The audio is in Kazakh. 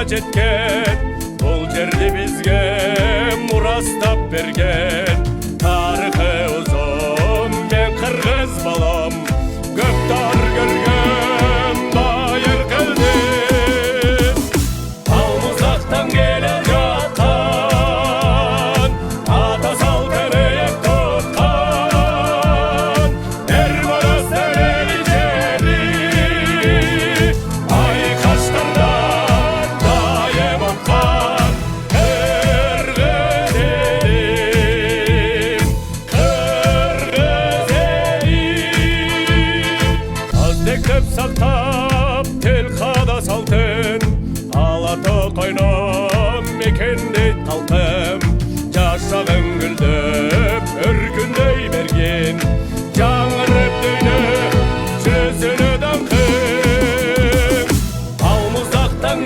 жеткен, бұл жерде бізге мұрастап берген. Тарихы ұзын, мен қырғыз балам, көп тар көрген байыр көлден. Ал мұздақтан келе жатқан, ата сал тәрек тұтқан, Эрманас тәрелі жері, айқаштардан дайым атқан. Қырғыз елім, қырғыз елім. Аздектеп сақтап, тел қада салтын, алаты қойнам мекендейт қалқым. Жашағың гүлдеп, өркіндей берген, жаңырып дөйді, жүзіні даңқым. Ал мұздақтан